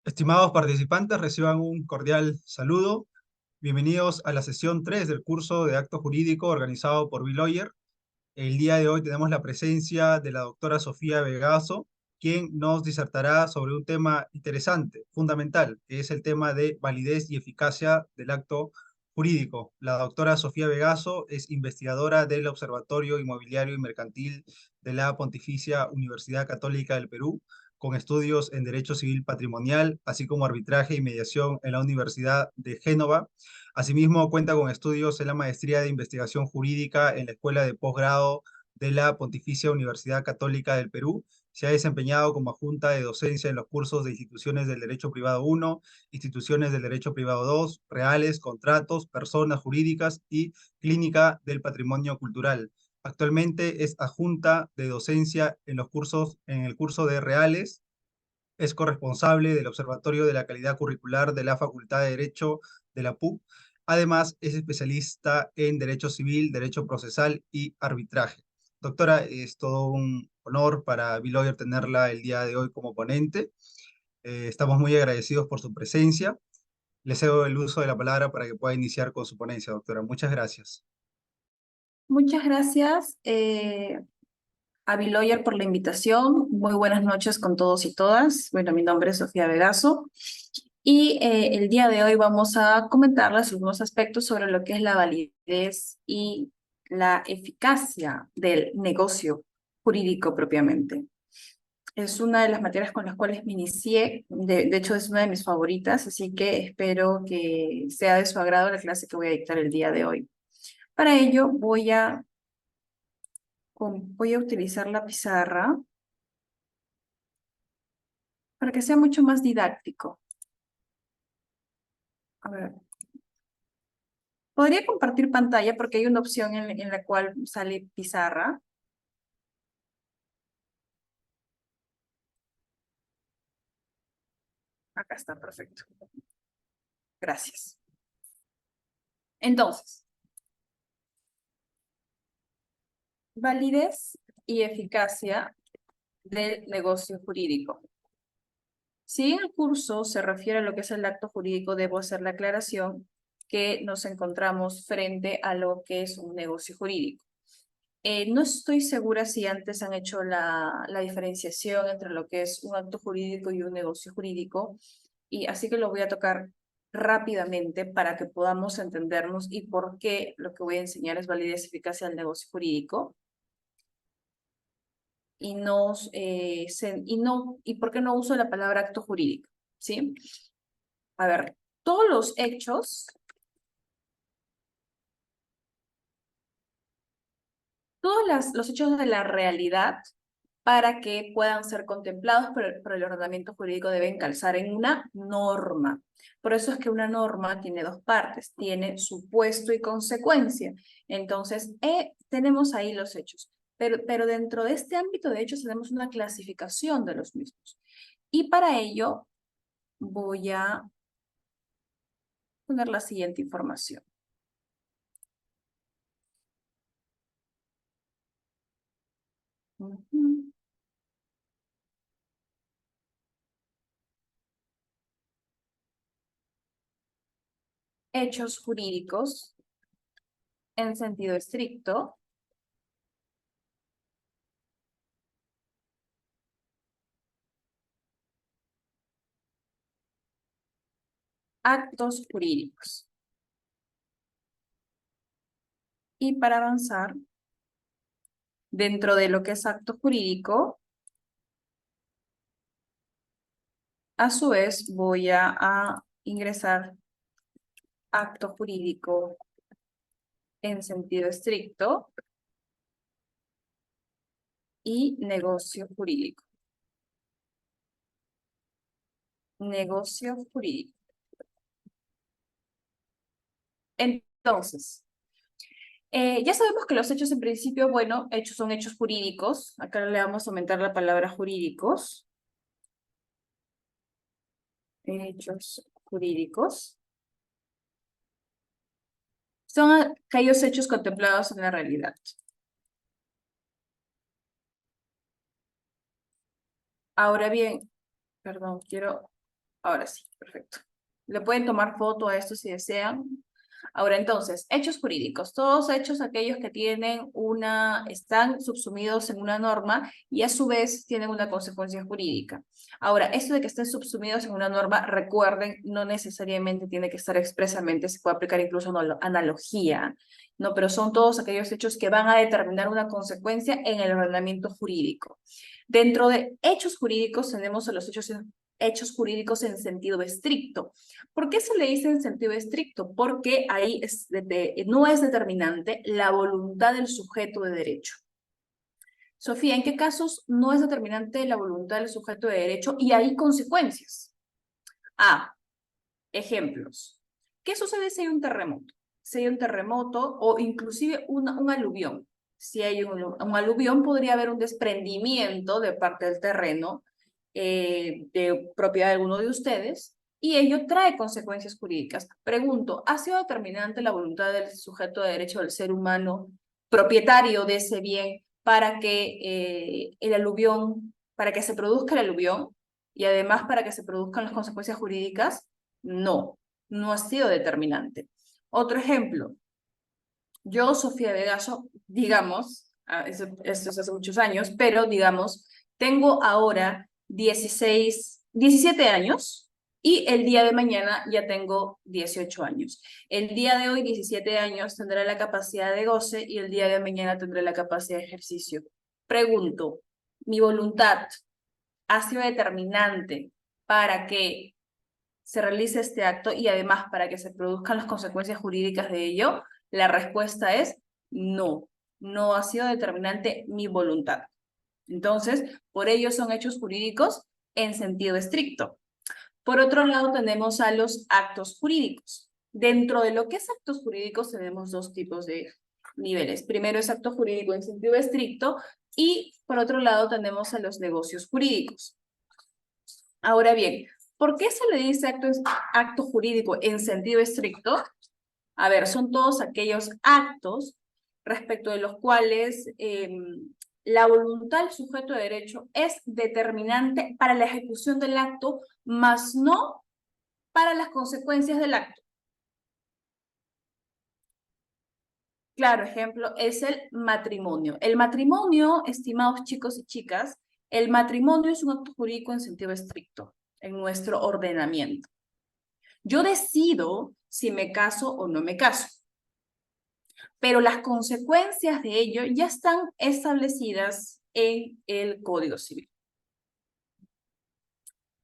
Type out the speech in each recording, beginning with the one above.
Estimados participantes, reciban un cordial saludo. Bienvenidos a la sesión 3 del curso de Acto Jurídico organizado por B-Lawyer. El día de hoy tenemos la presencia de la doctora Sofía Vegaso, quien nos disertará sobre un tema interesante, fundamental, que es el tema de validez y eficacia del acto jurídico. La doctora Sofía Vegaso es investigadora del Observatorio Inmobiliario y Mercantil de la Pontificia Universidad Católica del Perú, con estudios en Derecho Civil Patrimonial, así como arbitraje y mediación en la Universidad de Génova. Asimismo, cuenta con estudios en la Maestría de Investigación Jurídica en la Escuela de Posgrado de la Pontificia Universidad Católica del Perú. Se ha desempeñado como adjunta de docencia en los cursos de Instituciones del Derecho Privado 1, Instituciones del Derecho Privado 2, Reales, Contratos, Personas Jurídicas y Clínica del Patrimonio Cultural. Actualmente es adjunta de docencia en el curso de Reales. Es corresponsable del Observatorio de la Calidad Curricular de la Facultad de Derecho de la PUC. Además, es especialista en Derecho Civil, Derecho Procesal y Arbitraje. Doctora, es todo un honor para B-Lawyer tenerla el día de hoy como ponente. Estamos muy agradecidos por su presencia. Le cedo el uso de la palabra para que pueda iniciar con su ponencia, doctora. Muchas gracias. Muchas gracias a Biloyer por la invitación. Muy buenas noches con todos y todas. Bueno, mi nombre es Sofía Vegaso y el día de hoy vamos a comentarles algunos aspectos sobre lo que es la validez y la eficacia del negocio jurídico propiamente. Es una de las materias con las cuales me inicié, de hecho es una de mis favoritas, así que espero que sea de su agrado la clase que voy a dictar el día de hoy. Para ello voy a utilizar la pizarra para que sea mucho más didáctico. A ver, podría compartir pantalla porque hay una opción en la cual sale pizarra. Acá está, perfecto. Gracias. Entonces, validez y eficacia del negocio jurídico. Si en el curso se refiere a lo que es el acto jurídico, debo hacer la aclaración que nos encontramos frente a lo que es un negocio jurídico. No estoy segura si antes han hecho la diferenciación entre lo que es un acto jurídico y un negocio jurídico, y así que lo voy a tocar rápidamente para que podamos entendernos y por qué lo que voy a enseñar es validez y eficacia del negocio jurídico y por qué no uso la palabra acto jurídico, ¿sí? A ver, todos los hechos los hechos de la realidad para que puedan ser contemplados por el ordenamiento jurídico deben calzar en una norma. Por eso es que una norma tiene dos partes, tiene supuesto y consecuencia. Entonces, tenemos ahí los hechos, pero dentro de este ámbito de hechos tenemos una clasificación de los mismos. Y para ello voy a poner la siguiente información. Hechos jurídicos en sentido estricto, actos jurídicos. Y para avanzar, dentro de lo que es acto jurídico, a su vez voy a ingresar acto jurídico en sentido estricto y negocio jurídico. Negocio jurídico. Entonces, ya sabemos que los hechos en principio, bueno, hechos son hechos jurídicos. Acá le vamos a aumentar la palabra jurídicos. Hechos jurídicos. Son aquellos hechos contemplados en la realidad. Ahora bien, perdón, quiero Ahora sí, perfecto. Le pueden tomar foto a esto si desean. Ahora entonces, hechos jurídicos. Todos hechos aquellos que tienen están subsumidos en una norma y a su vez tienen una consecuencia jurídica. Ahora, esto de que estén subsumidos en una norma, recuerden, no necesariamente tiene que estar expresamente, se puede aplicar incluso una analogía, ¿no? Pero son todos aquellos hechos que van a determinar una consecuencia en el ordenamiento jurídico. Dentro de hechos jurídicos tenemos a los hechos jurídicos en sentido estricto. ¿Por qué se le dice en sentido estricto? Porque ahí no es determinante la voluntad del sujeto de derecho. Sofía, ¿en qué casos no es determinante la voluntad del sujeto de derecho y hay consecuencias? Ejemplos. ¿Qué sucede si hay un terremoto? Si hay un terremoto o inclusive un aluvión. Si hay un aluvión, podría haber un desprendimiento de parte del terreno de propiedad de alguno de ustedes y ello trae consecuencias jurídicas. Pregunto, ¿ha sido determinante la voluntad del sujeto de derecho del ser humano propietario de ese bien para que para que se produzca el aluvión y además para que se produzcan las consecuencias jurídicas? No, no ha sido determinante. Otro ejemplo, yo, Sofía Vegaso, digamos, esto es hace muchos años, pero digamos, tengo ahora 17 años y el día de mañana ya tengo 18 años. El día de hoy, 17 años, tendré la capacidad de goce y el día de mañana tendré la capacidad de ejercicio. Pregunto, ¿mi voluntad ha sido determinante para que se realice este acto y además para que se produzcan las consecuencias jurídicas de ello? La respuesta es no, no ha sido determinante mi voluntad. Entonces, por ello son hechos jurídicos en sentido estricto. Por otro lado, tenemos a los actos jurídicos. Dentro de lo que es actos jurídicos tenemos dos tipos de niveles. Primero es acto jurídico en sentido estricto y por otro lado tenemos a los negocios jurídicos. Ahora bien, ¿por qué se le dice acto jurídico en sentido estricto? A ver, son todos aquellos actos respecto de los cuales la voluntad del sujeto de derecho es determinante para la ejecución del acto, mas no para las consecuencias del acto. Claro, ejemplo, es el matrimonio. El matrimonio, estimados chicos y chicas, el matrimonio es un acto jurídico en sentido estricto en nuestro ordenamiento. Yo decido si me caso o no me caso, pero las consecuencias de ello ya están establecidas en el Código Civil.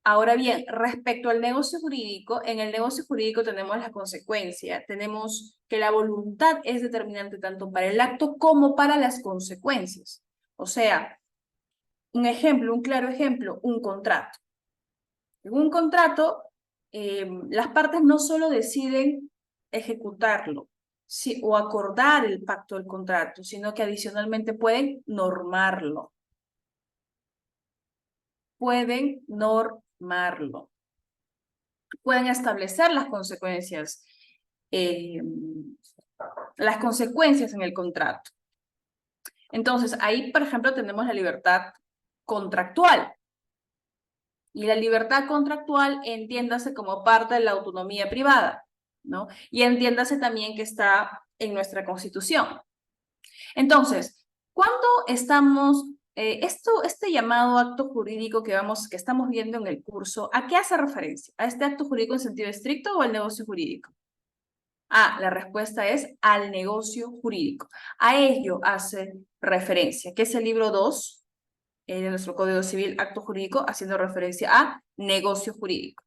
Ahora bien, respecto al negocio jurídico, en el negocio jurídico tenemos la consecuencia, tenemos que la voluntad es determinante tanto para el acto como para las consecuencias. O sea, un ejemplo, un claro ejemplo, un contrato. En un contrato, las partes no solo deciden ejecutarlo o acordar el pacto del contrato, sino que adicionalmente pueden normarlo. Pueden normarlo. Pueden establecer eh, las consecuencias en el contrato. Entonces, ahí, por ejemplo, tenemos la libertad contractual. Y la libertad contractual entiéndase como parte de la autonomía privada, ¿no? Y entiéndase también que está en nuestra Constitución. Entonces, cuando estamos, este llamado acto jurídico que estamos viendo en el curso, ¿a qué hace referencia? ¿A este acto jurídico en sentido estricto o al negocio jurídico? La respuesta es al negocio jurídico. A ello hace referencia, que es el libro 2 de nuestro Código Civil, acto jurídico, haciendo referencia a negocio jurídico.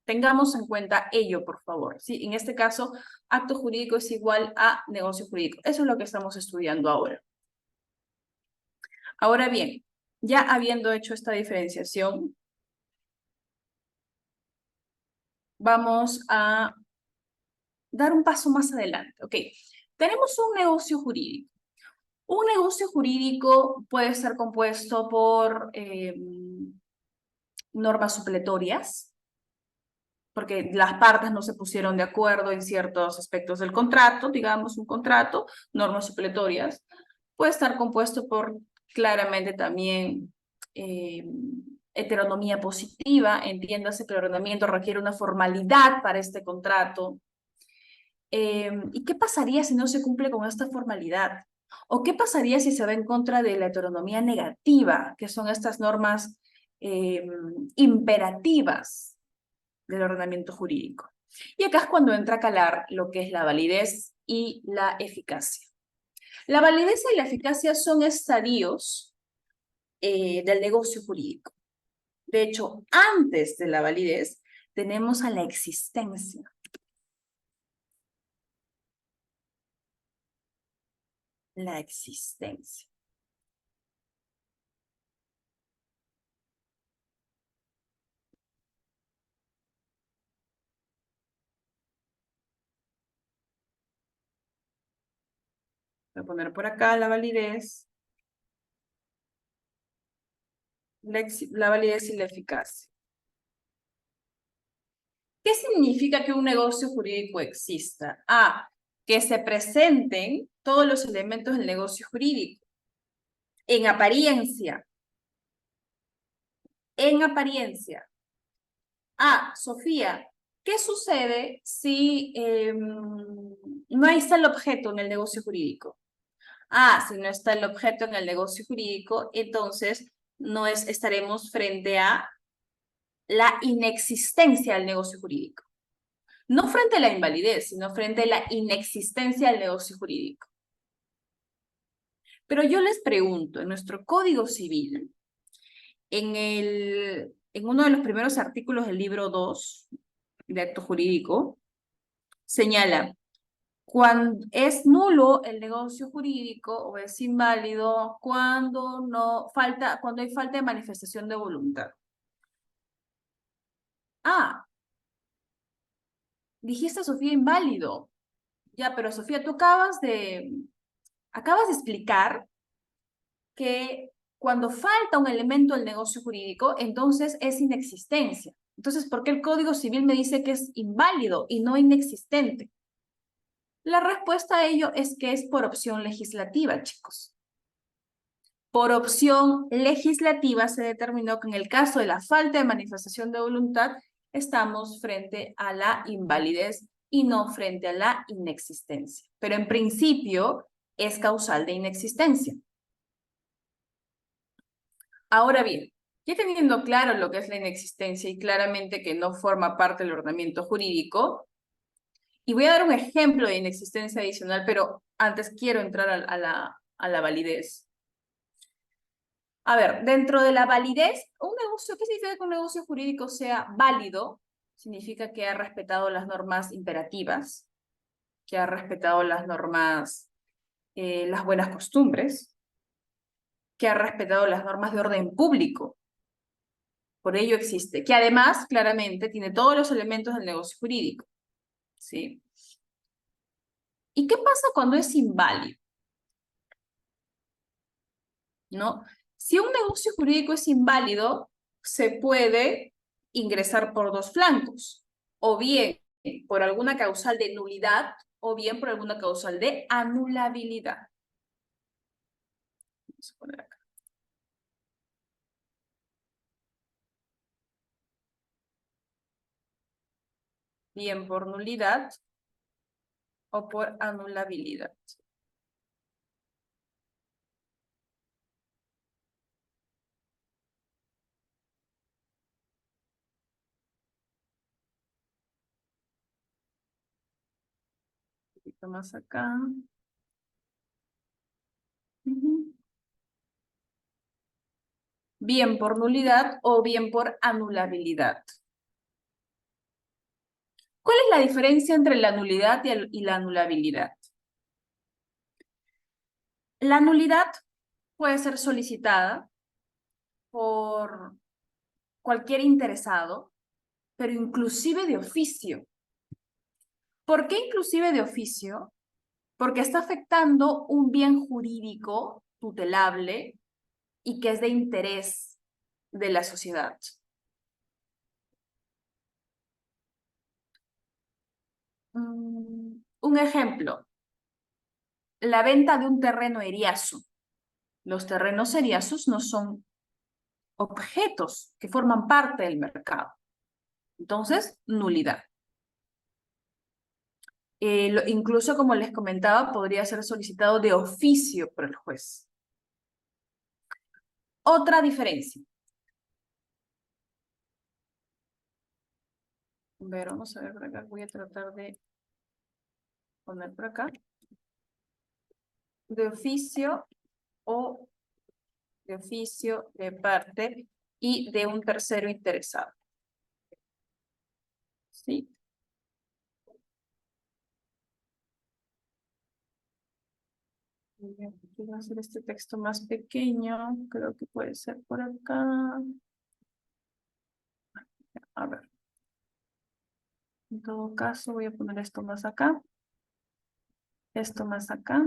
Tengamos en cuenta ello, por favor. ¿Sí? En este caso, acto jurídico es igual a negocio jurídico. Eso es lo que estamos estudiando ahora. Ahora bien, ya habiendo hecho esta diferenciación, vamos a dar un paso más adelante. Ok, tenemos un negocio jurídico. Un negocio jurídico puede estar compuesto por normas supletorias, porque las partes no se pusieron de acuerdo en ciertos aspectos del contrato, digamos un contrato, normas supletorias. Puede estar compuesto por claramente también heteronomía positiva, entiéndase que el ordenamiento requiere una formalidad para este contrato. ¿Y qué pasaría si no se cumple con esta formalidad? ¿O qué pasaría si se va en contra de la heteronomía negativa, que son estas normas imperativas del ordenamiento jurídico? Y acá es cuando entra a calar lo que es la validez y la eficacia. La validez y la eficacia son estadios del negocio jurídico. De hecho, antes de la validez, tenemos a la existencia. La existencia. Voy a poner por acá la validez, la validez y la eficacia. ¿Qué significa que un negocio jurídico exista? Que se presenten todos los elementos del negocio jurídico. En apariencia. En apariencia. Sofía, ¿qué sucede si no está el objeto en el negocio jurídico? Si no está el objeto en el negocio jurídico, entonces estaremos frente a la inexistencia del negocio jurídico. No frente a la invalidez, sino frente a la inexistencia del negocio jurídico. Pero yo les pregunto, en nuestro Código Civil, en uno de los primeros artículos del libro 2 de acto jurídico, señala, cuando es nulo el negocio jurídico o es inválido cuando hay falta de manifestación de voluntad. Dijiste, Sofía, inválido. Ya, pero Sofía, tú acabas de explicar que cuando falta un elemento del negocio jurídico, entonces es inexistencia. Entonces, ¿por qué el Código Civil me dice que es inválido y no inexistente? La respuesta a ello es que es por opción legislativa, chicos. Por opción legislativa se determinó que en el caso de la falta de manifestación de voluntad, estamos frente a la invalidez y no frente a la inexistencia. Pero en principio es causal de inexistencia. Ahora bien, ya teniendo claro lo que es la inexistencia y claramente que no forma parte del ordenamiento jurídico, y voy a dar un ejemplo de inexistencia adicional, pero antes quiero entrar a la validez. A ver, dentro de la validez, ¿qué significa que un negocio jurídico sea válido? Significa que ha respetado las normas imperativas, que ha respetado las normas, las buenas costumbres, que ha respetado las normas de orden público. Por ello existe, que además, claramente, tiene todos los elementos del negocio jurídico, ¿sí? ¿Y qué pasa cuando es inválido? ¿No? Si un negocio jurídico es inválido, se puede ingresar por dos flancos, o bien por alguna causal de nulidad, o bien por alguna causal de anulabilidad. Vamos a poner acá. Bien por nulidad o por anulabilidad. Un poquito más acá. Bien por nulidad o bien por anulabilidad. ¿Cuál es la diferencia entre la nulidad y la anulabilidad? La nulidad puede ser solicitada por cualquier interesado, pero inclusive de oficio. ¿Por qué inclusive de oficio? Porque está afectando un bien jurídico tutelable y que es de interés de la sociedad. Un ejemplo, la venta de un terreno eriazo. Los terrenos eriazos no son objetos que forman parte del mercado. Entonces, nulidad. Incluso, como les comentaba, podría ser solicitado de oficio por el juez. Otra diferencia. Vamos a ver por acá. Voy a tratar de poner por acá. De oficio o de oficio, de parte y de un tercero interesado. ¿Sí? Voy a hacer este texto más pequeño. Creo que puede ser por acá. A ver. En todo caso, voy a poner esto más acá. Esto más acá.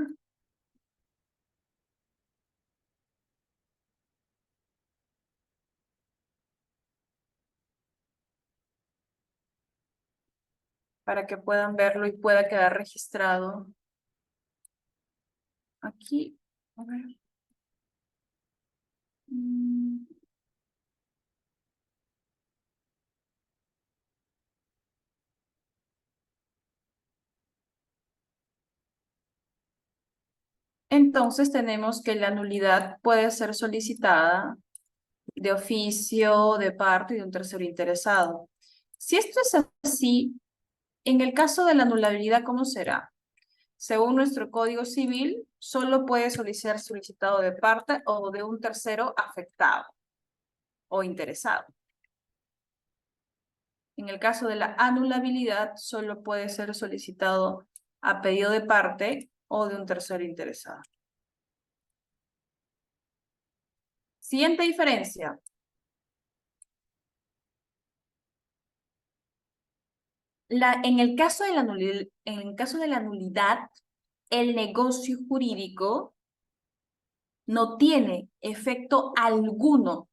Para que puedan verlo y pueda quedar registrado. Aquí. A ver. Entonces tenemos que la nulidad puede ser solicitada de oficio, de parte y de un tercero interesado. Si esto es así, en el caso de la anulabilidad, ¿cómo será? Según nuestro Código Civil, solo puede ser solicitado de parte o de un tercero afectado o interesado. En el caso de la anulabilidad, solo puede ser solicitado a pedido de parte o de un tercero interesado. Siguiente diferencia. En el caso de la nulidad, el negocio jurídico no tiene efecto alguno.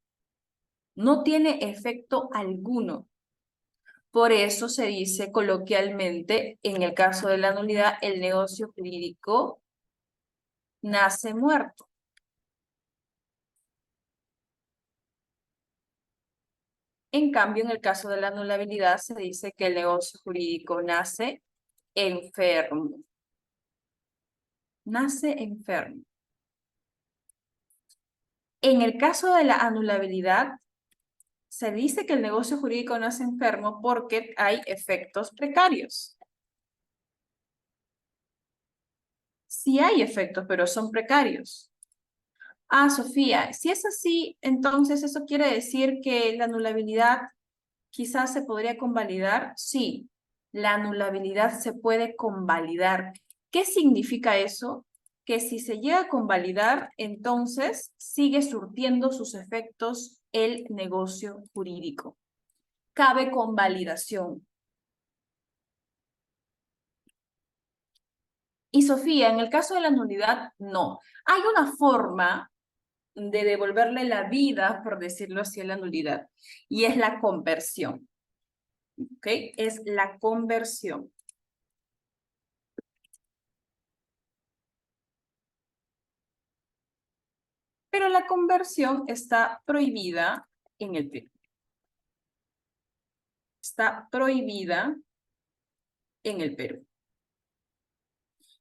No tiene efecto alguno. Por eso se dice coloquialmente, en el caso de la nulidad, el negocio jurídico nace muerto. En cambio, en el caso de la anulabilidad, se dice que el negocio jurídico nace enfermo. Nace enfermo. En el caso de la anulabilidad, se dice que el negocio jurídico nace enfermo porque hay efectos precarios. Sí hay efectos, pero son precarios. Ah, Sofía, si es así, entonces eso quiere decir que la anulabilidad quizás se podría convalidar. Sí, la anulabilidad se puede convalidar. ¿Qué significa eso? Que si se llega a convalidar, entonces sigue surtiendo sus efectos el negocio jurídico. Cabe convalidación. Y Sofía, en el caso de la nulidad, no. Hay una forma de devolverle la vida, por decirlo así, a la nulidad, y es la conversión. ¿Ok? Es la conversión. Pero la conversión está prohibida en el Perú. Está prohibida en el Perú.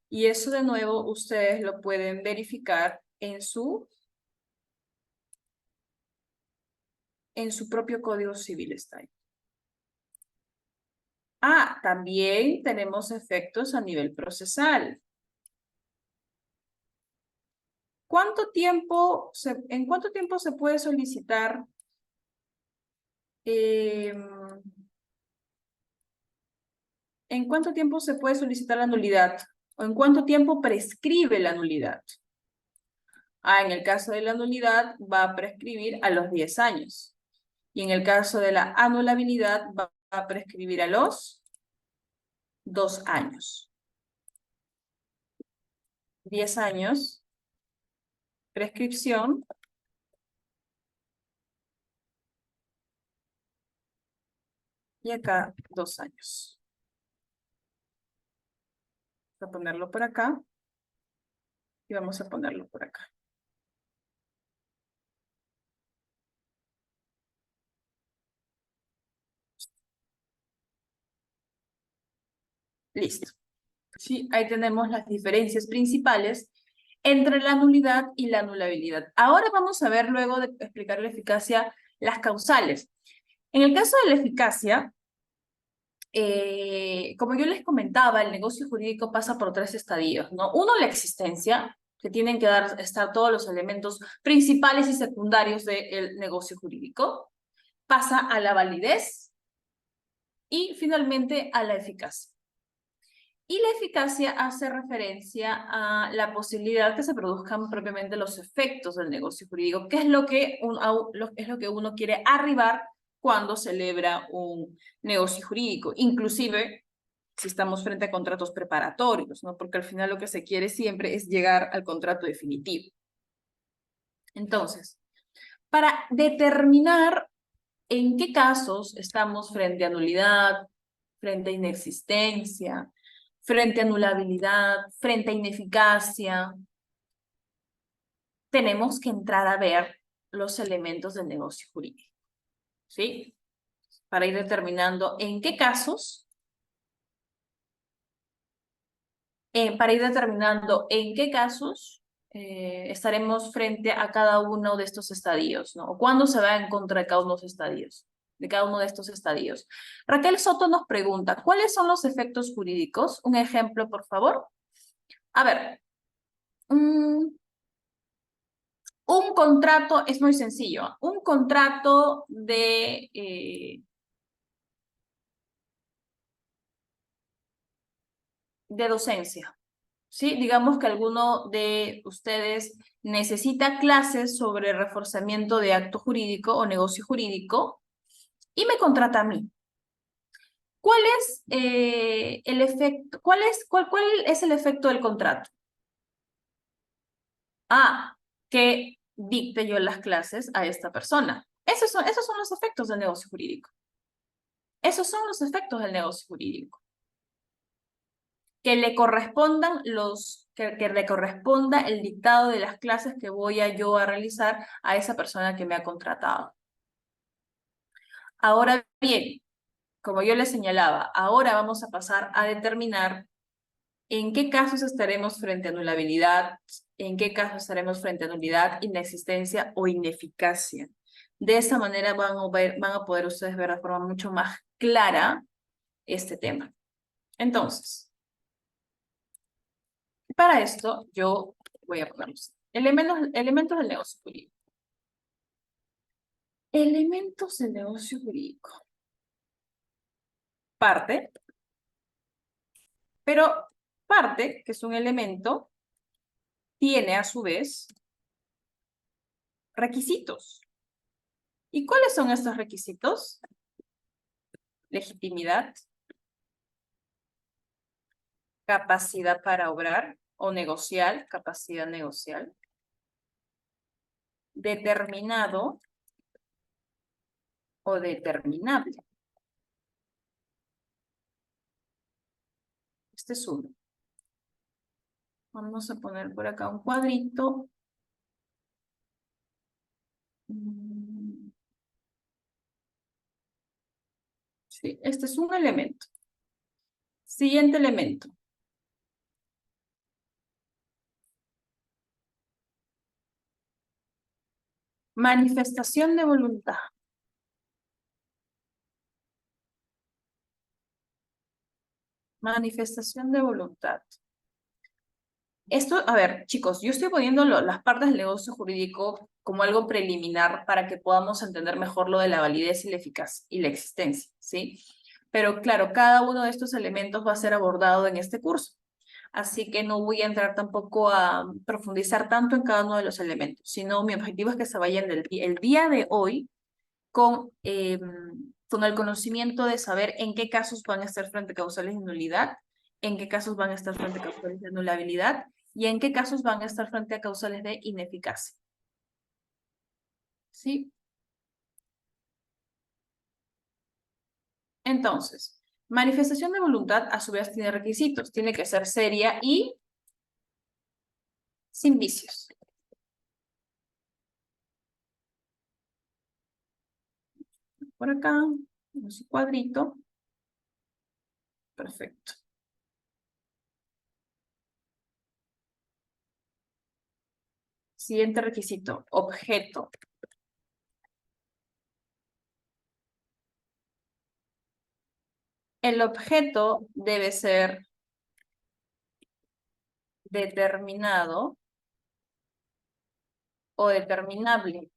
Y eso de nuevo ustedes lo pueden verificar en su propio Código Civil. Está ahí. Ah, también tenemos efectos a nivel procesal. ¿En cuánto tiempo se puede solicitar ¿en cuánto tiempo se puede solicitar la nulidad? ¿O en cuánto tiempo prescribe la nulidad? Ah, en el caso de la nulidad va a prescribir a los 10 años. Y en el caso de la anulabilidad va a prescribir a los 2 años. 10 años, prescripción. Y acá 2 años. Vamos a ponerlo por acá. Y vamos a ponerlo por acá. Listo. Sí, ahí tenemos las diferencias principales entre la nulidad y la anulabilidad. Ahora vamos a ver, luego de explicar la eficacia, las causales. En el caso de la eficacia, como yo les comentaba, el negocio jurídico pasa por 3 estadios, ¿no? Uno, la existencia, que tienen que estar todos los elementos principales y secundarios del negocio jurídico. Pasa a la validez y finalmente a la eficacia. Y la eficacia hace referencia a la posibilidad que se produzcan propiamente los efectos del negocio jurídico, que es lo que uno quiere arribar cuando celebra un negocio jurídico, inclusive si estamos frente a contratos preparatorios, ¿no? Porque al final lo que se quiere siempre es llegar al contrato definitivo. Entonces, para determinar en qué casos estamos frente a nulidad, frente a inexistencia, frente a anulabilidad, frente a ineficacia, tenemos que entrar a ver los elementos del negocio jurídico, ¿sí? Para ir determinando en qué casos, estaremos frente a cada uno de estos estadios, ¿no? O cuándo se va en contra de cada uno de los estadios, de cada uno de estos estadios. Raquel Soto nos pregunta, ¿cuáles son los efectos jurídicos? Un ejemplo, por favor. A ver, un contrato es muy sencillo. Un contrato de docencia, ¿sí? Digamos que alguno de ustedes necesita clases sobre reforzamiento de acto jurídico o negocio jurídico y me contrata a mí. ¿Cuál es el efecto? ¿Cuál es el efecto del contrato? Ah, que dicte yo las clases a esta persona. Esos son los efectos del negocio jurídico. Esos son los efectos del negocio jurídico. Que le correspondan que le corresponda el dictado de las clases que voy yo a realizar a esa persona que me ha contratado. Ahora bien, como yo les señalaba, ahora vamos a pasar a determinar en qué casos estaremos frente a anulabilidad, en qué casos estaremos frente a nulidad, inexistencia o ineficacia. De esa manera van a poder ustedes ver de forma mucho más clara este tema. Entonces, para esto yo voy a ponerlos elementos del negocio jurídico. Elementos del negocio jurídico. Parte, pero parte, que es un elemento, tiene a su vez requisitos. ¿Y cuáles son estos requisitos? Legitimidad, capacidad para obrar o negociar, capacidad negocial, determinado o determinable. Este es uno. Vamos a poner por acá un cuadrito. Sí, este es un elemento. Siguiente elemento. Manifestación de voluntad. Manifestación de voluntad. Esto, a ver, chicos, yo estoy poniendo las partes del negocio jurídico como algo preliminar para que podamos entender mejor lo de la validez y la eficacia y la existencia, ¿sí? Pero claro, cada uno de estos elementos va a ser abordado en este curso. Así que no voy a entrar tampoco a profundizar tanto en cada uno de los elementos, sino mi objetivo es que se vayan el día de hoy con el conocimiento de saber en qué casos van a estar frente a causales de nulidad, en qué casos van a estar frente a causales de anulabilidad y en qué casos van a estar frente a causales de ineficacia. ¿Sí? Entonces, manifestación de voluntad a su vez tiene requisitos. Tiene que ser seria y sin vicios. Por acá, en su cuadrito. Perfecto. Siguiente requisito, objeto. El objeto debe ser determinado o determinable.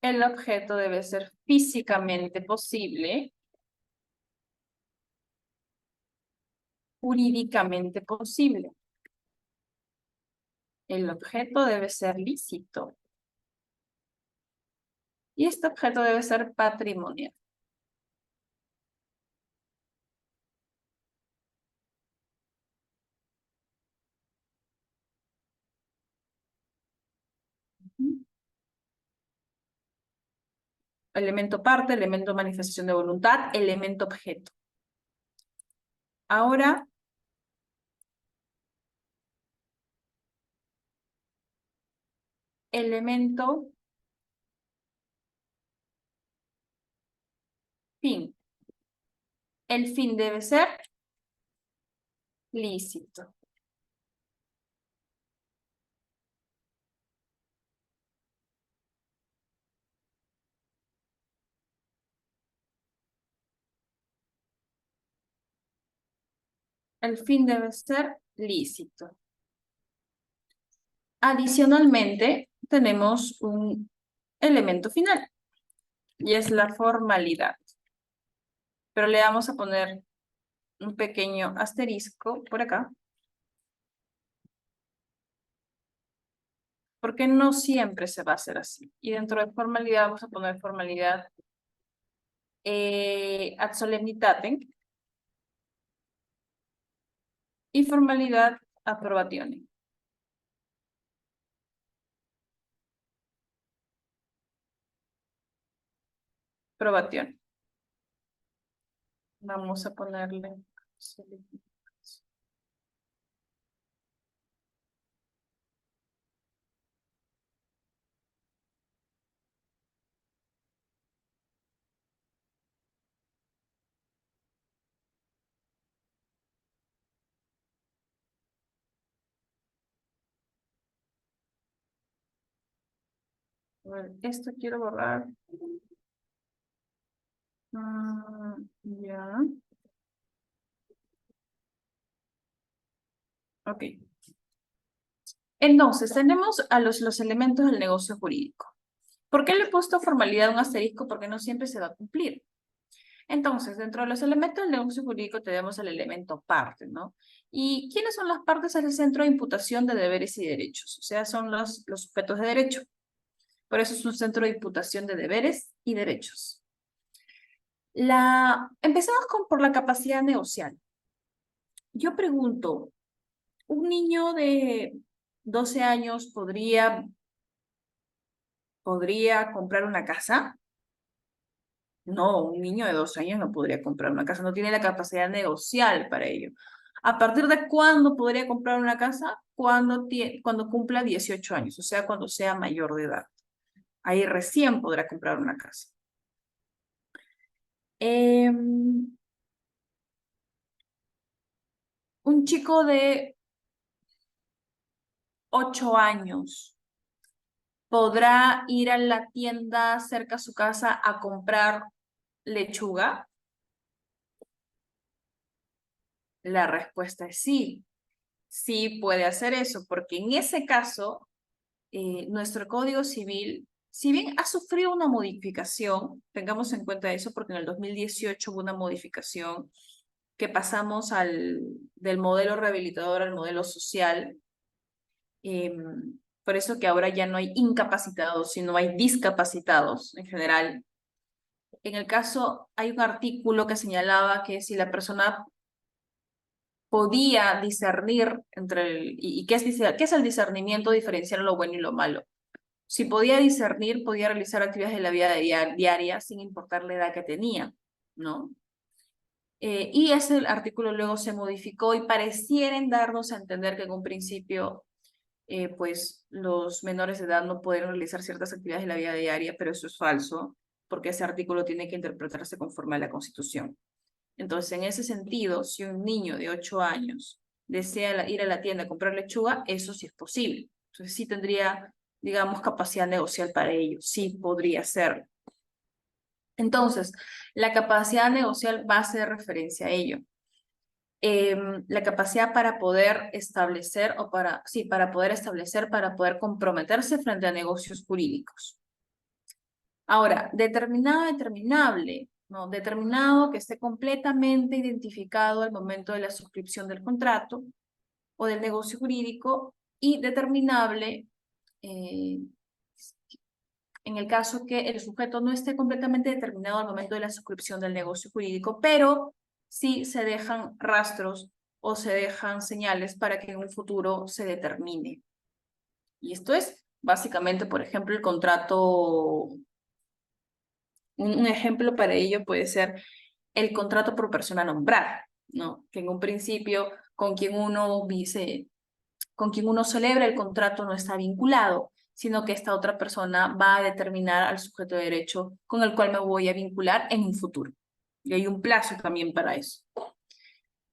El objeto debe ser físicamente posible, jurídicamente posible. El objeto debe ser lícito. Y este objeto debe ser patrimonial. Elemento parte, elemento manifestación de voluntad, elemento objeto. Ahora, elemento fin. El fin debe ser lícito. El fin debe ser lícito. Adicionalmente, tenemos un elemento final, y es la formalidad. Pero le vamos a poner un pequeño asterisco por acá, porque no siempre se va a hacer así. Y dentro de formalidad vamos a poner formalidad ad solemnitatem y formalidad approbationem. Aprobación. Vamos a ponerle a ver, esto quiero borrar. Ya. Ok. Entonces, tenemos a los elementos del negocio jurídico. ¿Por qué le he puesto formalidad un asterisco? Porque no siempre se va a cumplir. Entonces, dentro de los elementos del negocio jurídico tenemos el elemento parte, ¿no? ¿Y quiénes son las partes? Es el centro de imputación de deberes y derechos. O sea, son los sujetos de derecho. Por eso es un centro de imputación de deberes y derechos. Empecemos por la capacidad negocial. Yo pregunto, ¿un niño de 12 años podría comprar una casa? No, un niño de 12 años no podría comprar una casa, no tiene la capacidad negocial para ello. ¿A partir de cuándo podría comprar una casa? Cuando cumpla 18 años, o sea, cuando sea mayor de edad. Ahí recién podrá comprar una casa. Un chico de 8 años podrá ir a la tienda cerca a su casa a comprar lechuga. La respuesta es sí. Sí puede hacer eso, porque en ese caso, nuestro Código Civil, si bien ha sufrido una modificación, tengamos en cuenta eso, porque en el 2018 hubo una modificación que pasamos del modelo rehabilitador al modelo social. Por eso que ahora ya no hay incapacitados, sino hay discapacitados en general. En el caso, hay un artículo que señalaba que si la persona podía discernir ¿qué es el discernimiento? Diferenciar lo bueno y lo malo. Si podía discernir, podía realizar actividades de la vida diaria sin importar la edad que tenía, ¿no? Y ese artículo luego se modificó y parecieren darnos a entender que en un principio, pues los menores de edad no pueden realizar ciertas actividades de la vida diaria, pero eso es falso, porque ese artículo tiene que interpretarse conforme a la Constitución. Entonces, en ese sentido, si un niño de 8 años desea ir a la tienda a comprar lechuga, eso sí es posible. Entonces sí tendría, digamos, capacidad negocial para ello, sí podría ser. Entonces, la capacidad negocial va a hacer referencia a ello. La capacidad para poder establecer para poder comprometerse frente a negocios jurídicos. Ahora, determinado, determinable, ¿no? Determinado que esté completamente identificado al momento de la suscripción del contrato o del negocio jurídico, y determinable en el caso que el sujeto no esté completamente determinado al momento de la suscripción del negocio jurídico, pero sí se dejan rastros o se dejan señales para que en un futuro se determine. Y esto es básicamente, por ejemplo, el contrato. Un ejemplo para ello puede ser el contrato por persona a nombrar, ¿no? Que en un principio con quien uno celebra el contrato no está vinculado, sino que esta otra persona va a determinar al sujeto de derecho con el cual me voy a vincular en un futuro. Y hay un plazo también para eso.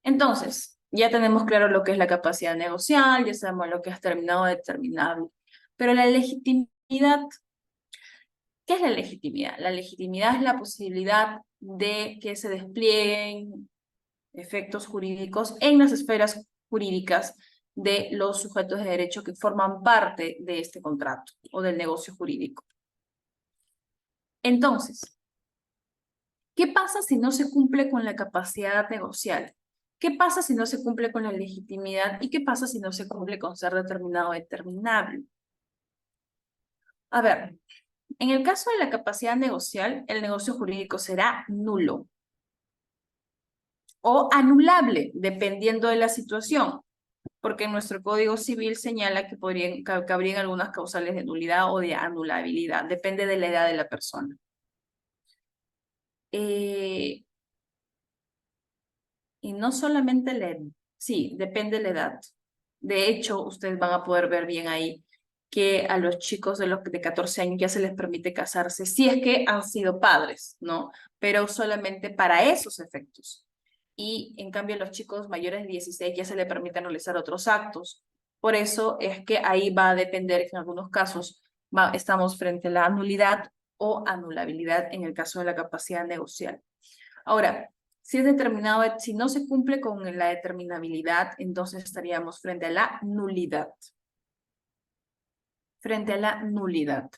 Entonces, ya tenemos claro lo que es la capacidad negocial, ya sabemos lo que es terminado determinable. Pero la legitimidad, ¿qué es la legitimidad? La legitimidad es la posibilidad de que se desplieguen efectos jurídicos en las esferas jurídicas de los sujetos de derecho que forman parte de este contrato o del negocio jurídico. Entonces, ¿qué pasa si no se cumple con la capacidad negocial? ¿Qué pasa si no se cumple con la legitimidad? ¿Y qué pasa si no se cumple con ser determinado o determinable? A ver, en el caso de la capacidad negocial, el negocio jurídico será nulo o anulable, dependiendo de la situación, porque nuestro Código Civil señala que cabrían algunas causales de nulidad o de anulabilidad, depende de la edad de la persona. Y no solamente la edad, sí, depende de la edad. De hecho, ustedes van a poder ver bien ahí que a los chicos de 14 años ya se les permite casarse, si es que han sido padres, ¿no? Pero solamente para esos efectos. Y en cambio a los chicos mayores de 16 ya se les permite realizar otros actos. Por eso es que ahí va a depender que en algunos casos estamos frente a la nulidad o anulabilidad en el caso de la capacidad negocial. Ahora, si es determinado, si no se cumple con la determinabilidad, entonces estaríamos frente a la nulidad. Frente a la nulidad.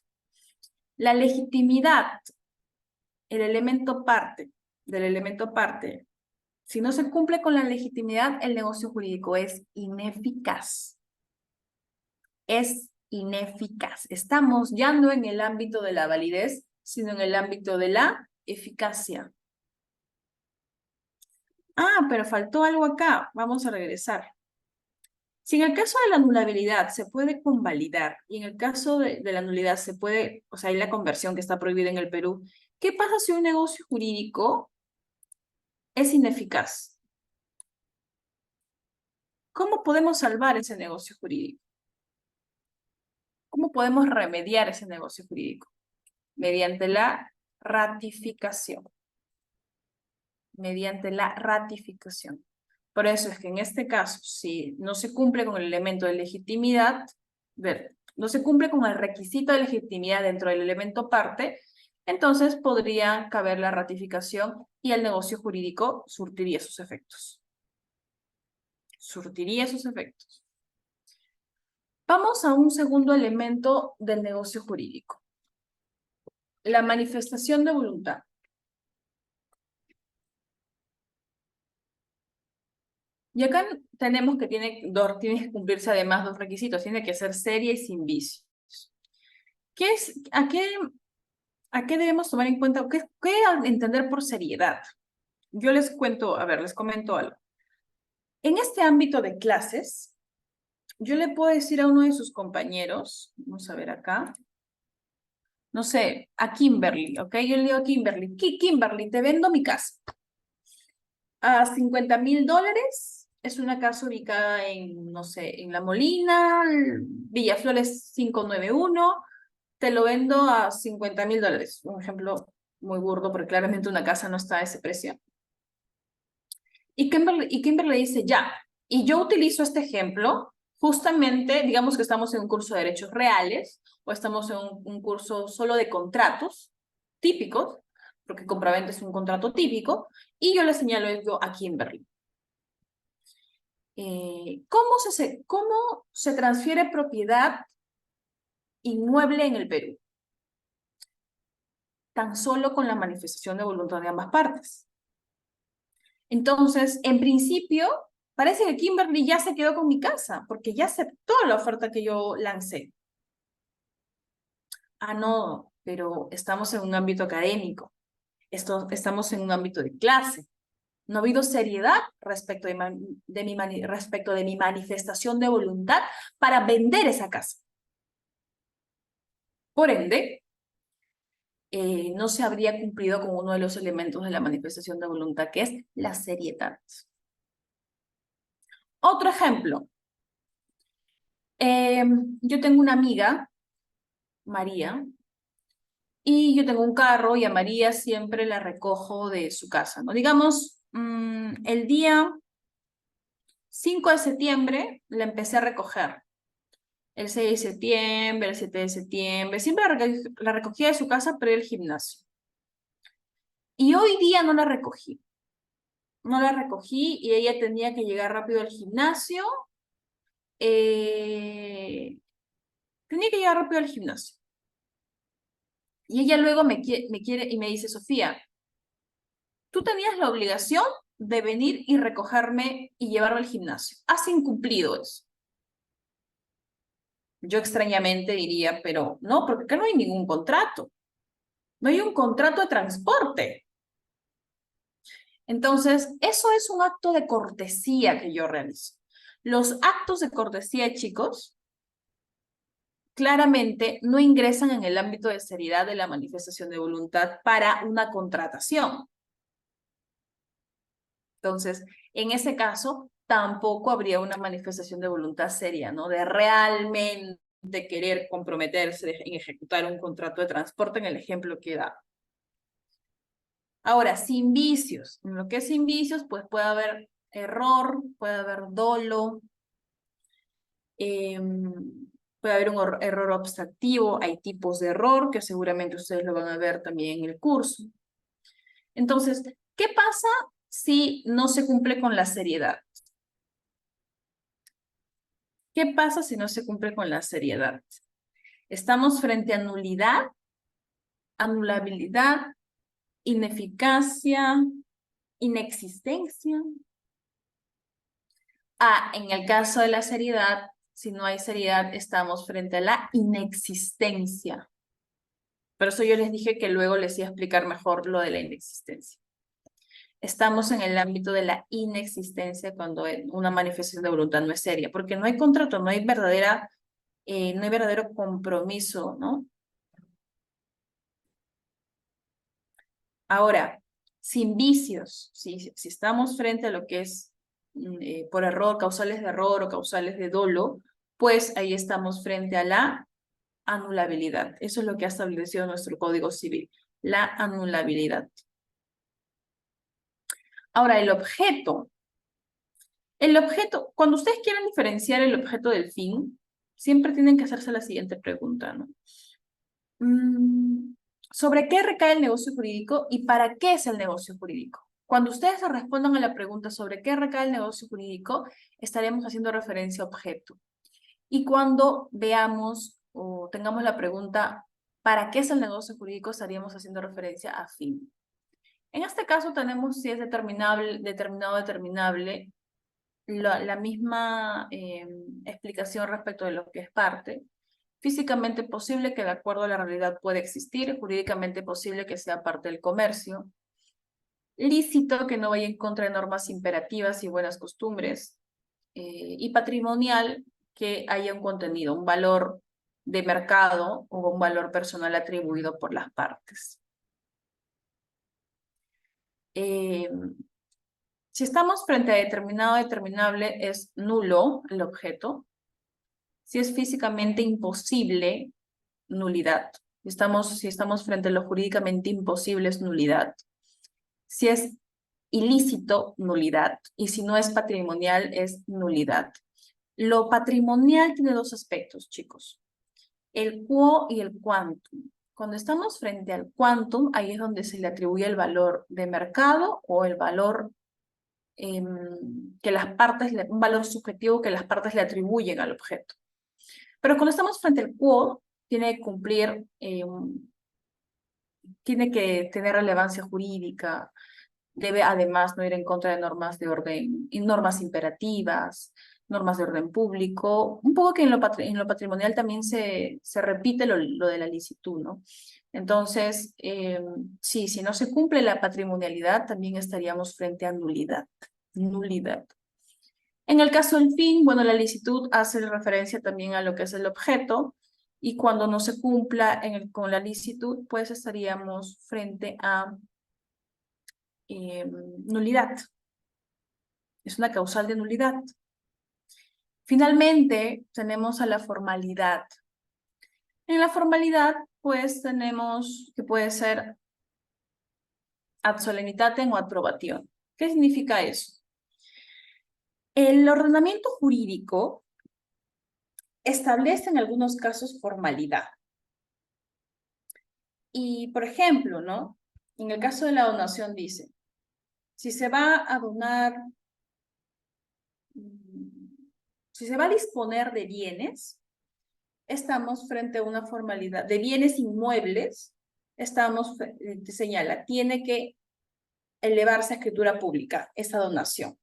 La legitimidad, el elemento parte, del elemento parte. Si no se cumple con la legitimidad, el negocio jurídico es ineficaz. Es ineficaz. Estamos ya no en el ámbito de la validez, sino en el ámbito de la eficacia. Ah, pero faltó algo acá. Vamos a regresar. Si en el caso de la anulabilidad se puede convalidar y en el caso de la nulidad se puede, o sea, hay la conversión que está prohibida en el Perú, ¿qué pasa si un negocio jurídico es ineficaz? ¿Cómo podemos salvar ese negocio jurídico? ¿Cómo podemos remediar ese negocio jurídico? Mediante la ratificación. Mediante la ratificación. Por eso es que en este caso, si no se cumple con el elemento de legitimidad, no se cumple con el requisito de legitimidad dentro del elemento parte, entonces podría caber la ratificación y el negocio jurídico surtiría sus efectos. Surtiría sus efectos. Vamos a un segundo elemento del negocio jurídico. La manifestación de voluntad. Y acá tenemos que tiene que cumplirse además dos requisitos. Tiene que ser seria y sin vicios. ¿A qué debemos tomar en cuenta? ¿Qué entender por seriedad? Yo les comento algo. En este ámbito de clases, yo le puedo decir a uno de sus compañeros, vamos a ver acá, no sé, a Kimberly, ¿ok? Yo le digo a Kimberly, Kimberly, te vendo mi casa. A $50,000, es una casa ubicada en, no sé, en La Molina, Villaflores 591, te lo vendo a $50,000. Un ejemplo muy burdo, porque claramente una casa no está a ese precio. Y Kimberly dice, ya, Y yo utilizo este ejemplo justamente, digamos que estamos en un curso de derechos reales o estamos en un curso solo de contratos típicos, porque compraventa es un contrato típico, y yo le señalo yo a Kimberly. ¿Cómo se transfiere propiedad inmueble en el Perú? Tan solo con la manifestación de voluntad de ambas partes. Entonces, en principio, parece que Kimberly ya se quedó con mi casa, porque ya aceptó la oferta que yo lancé. Ah, no, pero estamos en un ámbito académico. Estamos en un ámbito de clase. No ha habido seriedad respecto respecto de mi manifestación de voluntad para vender esa casa. Por ende, no se habría cumplido con uno de los elementos de la manifestación de voluntad, que es la seriedad. Otro ejemplo. Yo tengo una amiga, María, y yo tengo un carro y a María siempre la recojo de su casa, ¿no? Digamos, el día 5 de septiembre la empecé a recoger. El 6 de septiembre, el 7 de septiembre, siempre la recogía de su casa para ir al gimnasio. Y hoy día no la recogí. No la recogí y ella tenía que llegar rápido al gimnasio. eh, Tenía que llegar rápido al gimnasio. Y ella luego me quiere y me dice, Sofía, tú tenías la obligación de venir y recogerme y llevarme al gimnasio. Has incumplido eso. Yo extrañamente diría, pero no, porque acá no hay ningún contrato. No hay un contrato de transporte. Entonces, eso es un acto de cortesía que yo realizo. Los actos de cortesía, chicos, claramente no ingresan en el ámbito de seriedad de la manifestación de voluntad para una contratación. Entonces, en ese caso, tampoco habría una manifestación de voluntad seria, ¿no? De realmente querer comprometerse en ejecutar un contrato de transporte en el ejemplo que da. Ahora, sin vicios. En lo que es sin vicios, pues puede haber error, puede haber dolo, puede haber un error abstractivo, hay tipos de error que seguramente ustedes lo van a ver también en el curso. Entonces, ¿qué pasa si no se cumple con la seriedad? ¿Qué pasa si no se cumple con la seriedad? Estamos frente a nulidad, anulabilidad, ineficacia, inexistencia. En el caso de la seriedad, si no hay seriedad, estamos frente a la inexistencia. Por eso yo les dije que luego les iba a explicar mejor lo de la inexistencia. Estamos en el ámbito de la inexistencia cuando una manifestación de voluntad no es seria, porque no hay contrato, no hay verdadero compromiso, ¿no? Ahora, sin vicios, si estamos frente a lo que es por error, causales de error o causales de dolo, pues ahí estamos frente a la anulabilidad. Eso es lo que ha establecido nuestro Código Civil, la anulabilidad. Ahora, cuando ustedes quieren diferenciar el objeto del fin, siempre tienen que hacerse la siguiente pregunta, ¿no? ¿Sobre qué recae el negocio jurídico y para qué es el negocio jurídico? Cuando ustedes se respondan a la pregunta sobre qué recae el negocio jurídico, estaremos haciendo referencia a objeto. Y cuando veamos o tengamos la pregunta ¿para qué es el negocio jurídico? Estaríamos haciendo referencia a fin. En este caso tenemos si es determinable, la misma explicación respecto de lo que es parte. Físicamente posible que de acuerdo a la realidad puede existir, jurídicamente posible que sea parte del comercio, lícito que no vaya en contra de normas imperativas y buenas costumbres, y patrimonial que haya un contenido, un valor de mercado o un valor personal atribuido por las partes. Si estamos frente a determinable, es nulo el objeto. Si es físicamente imposible, nulidad. Si estamos frente a lo jurídicamente imposible, es nulidad. Si es ilícito, nulidad. Y si no es patrimonial, es nulidad. Lo patrimonial tiene dos aspectos, chicos. El quo y el quantum. Cuando estamos frente al quantum, ahí es donde se le atribuye el valor de mercado o el valor que las partes, un valor subjetivo que las partes le atribuyen al objeto. Pero cuando estamos frente al quo, tiene que cumplir, tiene que tener relevancia jurídica, debe además no ir en contra de normas de orden, normas imperativas, normas de orden público. Un poco que en lo patrimonial también se repite lo de la licitud, ¿no? Entonces, sí, si no se cumple la patrimonialidad, también estaríamos frente a nulidad. Nulidad. En el caso del fin, bueno, la licitud hace referencia también a lo que es el objeto, y cuando no se cumpla con la licitud, pues estaríamos frente a nulidad. Es una causal de nulidad. Finalmente, tenemos a la formalidad. En la formalidad, pues tenemos que puede ser ad solemnitatem o ad probation. ¿Qué significa eso? El ordenamiento jurídico establece en algunos casos formalidad. Y, por ejemplo, ¿no? En el caso de la donación dice, si se va a donar, si se va a disponer de bienes, estamos frente a una formalidad. De bienes inmuebles, señala, tiene que elevarse a escritura pública esa donación.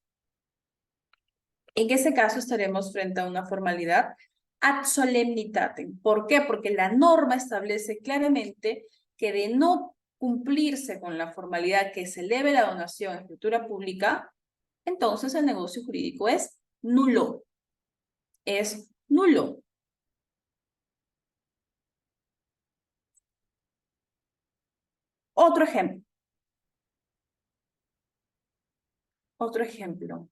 En ese caso estaremos frente a una formalidad ad solemnitatem. ¿Por qué? Porque la norma establece claramente que de no cumplirse con la formalidad que se eleve la donación a escritura pública, entonces el negocio jurídico es nulo. Es nulo. Otro ejemplo. Otro ejemplo.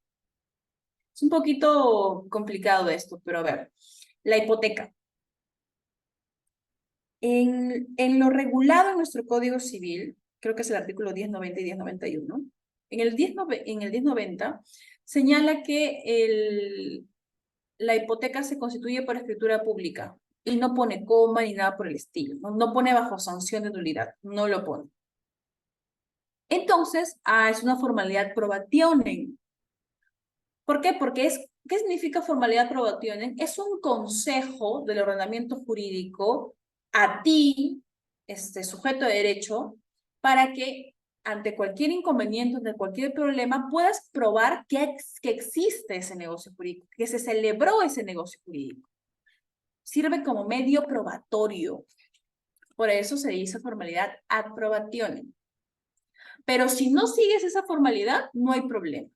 Es un poquito complicado esto, pero a ver. La hipoteca. En lo regulado en nuestro Código Civil, creo que es el artículo 1090 y 1091, en el 1090 señala que la hipoteca se constituye por escritura pública y no pone coma ni nada por el estilo, no pone bajo sanción de nulidad, no lo pone. Entonces, es una formalidad probationem. ¿Por qué? ¿Qué significa formalidad probationem? Es un consejo del ordenamiento jurídico a ti, sujeto de derecho, para que ante cualquier inconveniente, ante cualquier problema, puedas probar que existe ese negocio jurídico, que se celebró ese negocio jurídico. Sirve como medio probatorio. Por eso se dice formalidad ad probationem. Pero si no sigues esa formalidad, no hay problema.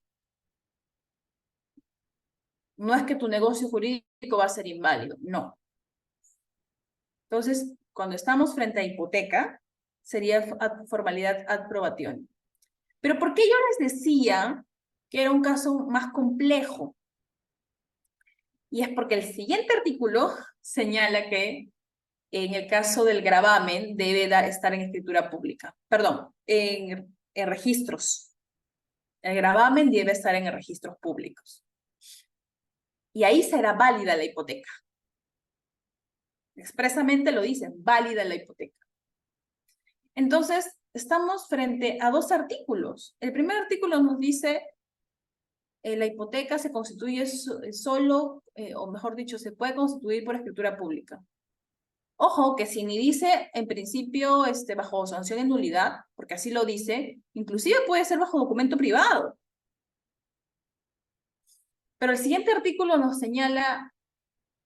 No es que tu negocio jurídico va a ser inválido, no. Entonces, cuando estamos frente a hipoteca, sería formalidad ad probationem. Pero ¿por qué yo les decía que era un caso más complejo? Y es porque el siguiente artículo señala que en el caso del gravamen debe estar en escritura pública. Perdón, en registros. El gravamen debe estar en registros públicos. Y ahí será válida la hipoteca. Expresamente lo dice, válida la hipoteca. Entonces, estamos frente a dos artículos. El primer artículo nos dice la hipoteca se constituye solo, o mejor dicho, se puede constituir por escritura pública. Ojo, que si ni dice en principio bajo sanción de nulidad, porque así lo dice, inclusive puede ser bajo documento privado. Pero el siguiente artículo nos señala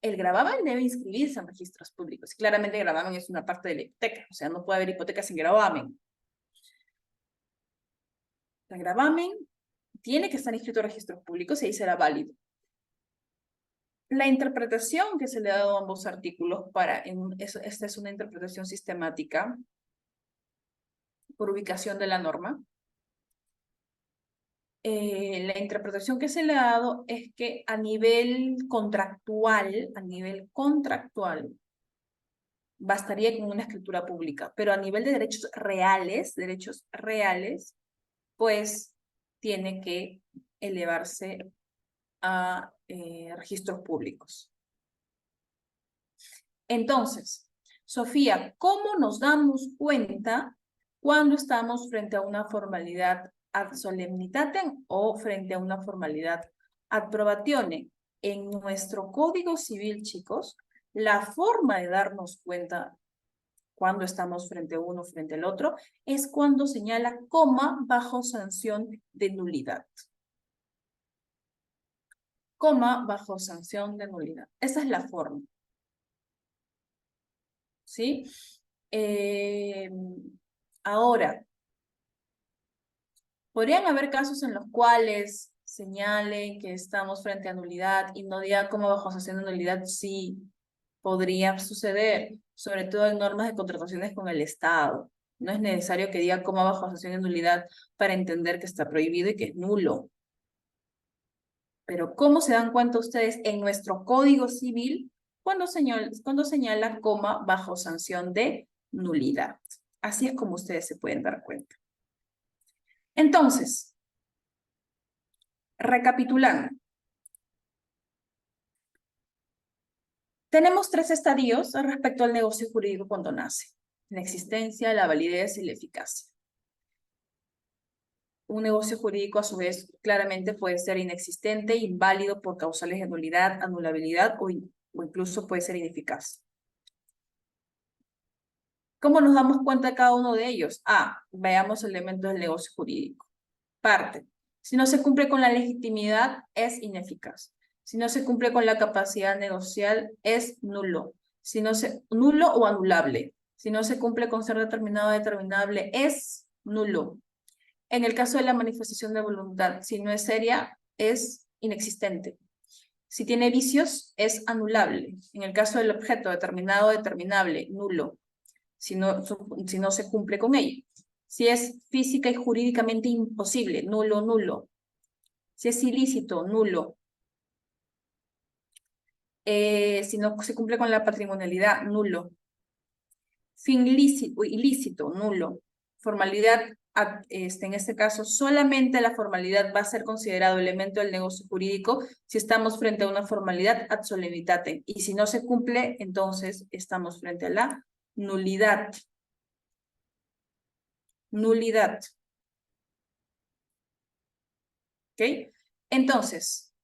el gravamen debe inscribirse en registros públicos. Y claramente el gravamen es una parte de la hipoteca, o sea, no puede haber hipoteca sin gravamen. El gravamen tiene que estar inscrito en registros públicos y ahí será válido. La interpretación que se le ha dado a ambos artículos esta es una interpretación sistemática por ubicación de la norma. La interpretación que se le ha dado es que a nivel contractual, bastaría con una escritura pública, pero a nivel de derechos reales, pues tiene que elevarse a registros públicos. Entonces, Sofía, ¿cómo nos damos cuenta cuando estamos frente a una formalidad ad solemnitatem o frente a una formalidad ad probationem? En nuestro Código Civil, chicos, la forma de darnos cuenta cuando estamos frente a uno frente al otro es cuando señala coma bajo sanción de nulidad. Coma bajo sanción de nulidad. Esa es la forma. ¿Sí? Ahora, podrían haber casos en los cuales señalen que estamos frente a nulidad y no diga coma bajo sanción de nulidad. Sí, podría suceder, sobre todo en normas de contrataciones con el Estado. No es necesario que diga coma bajo sanción de nulidad para entender que está prohibido y que es nulo. Pero ¿cómo se dan cuenta ustedes en nuestro Código Civil cuando señala coma bajo sanción de nulidad? Así es como ustedes se pueden dar cuenta. Entonces, recapitulando. Tenemos 3 estadios respecto al negocio jurídico cuando nace: la existencia, la validez y la eficacia. Un negocio jurídico, a su vez, claramente puede ser inexistente, inválido por causales de nulidad, anulabilidad o incluso puede ser ineficaz. ¿Cómo nos damos cuenta de cada uno de ellos? Veamos elementos del negocio jurídico. Parte. Si no se cumple con la legitimidad, es ineficaz. Si no se cumple con la capacidad negocial, es nulo. Nulo o anulable. Si no se cumple con ser determinado o determinable, es nulo. En el caso de la manifestación de voluntad, si no es seria, es inexistente. Si tiene vicios, es anulable. En el caso del objeto determinado o determinable, nulo. Si no se cumple con ello. Si es física y jurídicamente imposible, nulo, nulo. Si es ilícito, nulo. Si no se cumple con la patrimonialidad, nulo. Fin ilícito, nulo. Formalidad, en este caso, solamente la formalidad va a ser considerado elemento del negocio jurídico si estamos frente a una formalidad ad solemnitatem. Y si no se cumple, entonces estamos frente a la nulidad. Nulidad. ¿Ok? Entonces,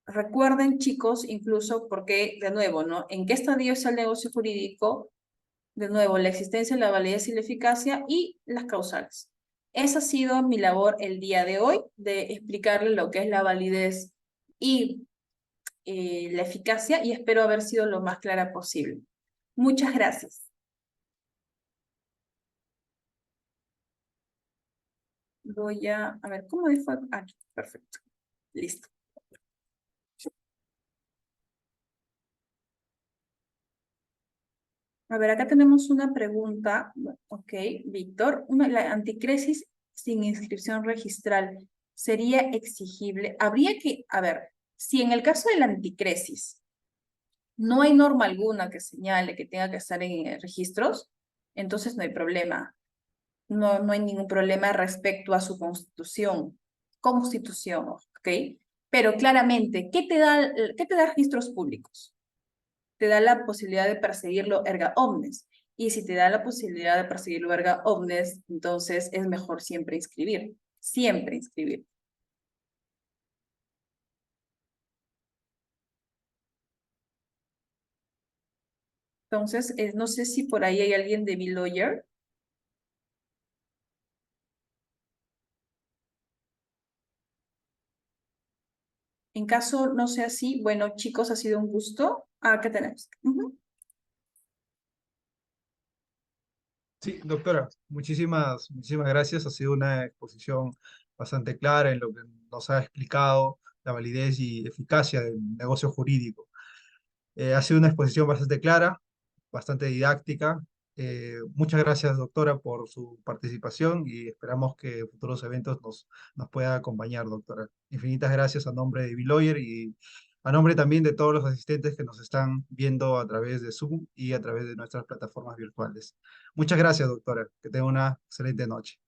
recuerden, chicos, incluso porque, de nuevo, ¿no? ¿En qué estadio es el negocio jurídico? De nuevo, la existencia, la validez y la eficacia y las causales. Esa ha sido mi labor el día de hoy, de explicarle lo que es la validez y la eficacia, y espero haber sido lo más clara posible. Muchas gracias. Voy a ver, ¿cómo fue? Aquí, perfecto. Listo. A ver, acá tenemos una pregunta. Ok, Víctor. La anticresis sin inscripción registral, ¿sería exigible? Habría que, a ver, si en el caso de la anticresis no hay norma alguna que señale que tenga que estar en registros, entonces no hay problema. No hay ningún problema respecto a su constitución. Constitución, ¿ok? Pero claramente, qué te da registros públicos? Te da la posibilidad de perseguirlo erga omnes. Y si te da la posibilidad de perseguirlo erga omnes, entonces es mejor siempre inscribir. Siempre inscribir. Entonces, no sé si por ahí hay alguien de BeLawyer. En caso no sea así, bueno, chicos, ha sido un gusto. ¿Qué tenemos? Sí, doctora, muchísimas gracias. Ha sido una exposición bastante clara en lo que nos ha explicado la validez y eficacia del negocio jurídico. Ha sido una exposición bastante clara, bastante didáctica. Muchas gracias, doctora, por su participación y esperamos que en futuros eventos nos pueda acompañar, doctora. Infinitas gracias a nombre de BeLawyer y a nombre también de todos los asistentes que nos están viendo a través de Zoom y a través de nuestras plataformas virtuales. Muchas gracias, doctora. Que tenga una excelente noche.